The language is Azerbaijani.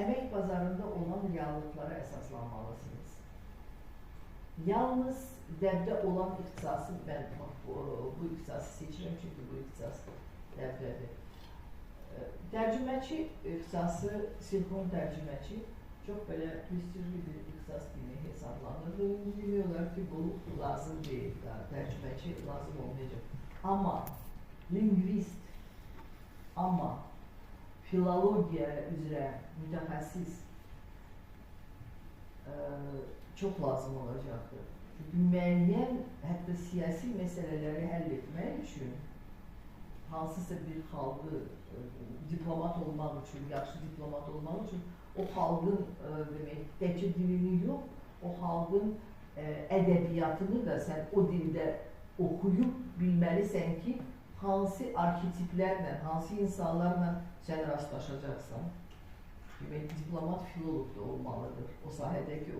əmək bazarında olan reallıqlara əsaslanmalısınız. Yalnız dəbdə olan ixtisası, mən bu ixtisası seçirəm, çünki bu ixtisas dəbdədir. Tərcüməçi ixtisası, sinxron tərcüməçi çox belə prestijli bir ixtisas kimi hesablanır. Demək olar ki, bu lazım deyil, tərcüməçi lazım olmayacaq. Amma lingvist, amma filologiya üzrə mütəxəssis çox lazım olacaqdır. Çünki müəyyən, hətta siyasi məsələləri həll etmək üçün hansısa bir xalqı diplomat olmaq üçün, yaxşı diplomat olmaq üçün o xalqın demək, təkcə dilini yox, o xalqın ədəbiyyatını da sən o dildə oxuyub bilməlisən ki, hansı arxetiplərlə, hansı insanlarla sən rastlaşacaqsan. Demək, diplomat filolog da olmalıdır o sahədəki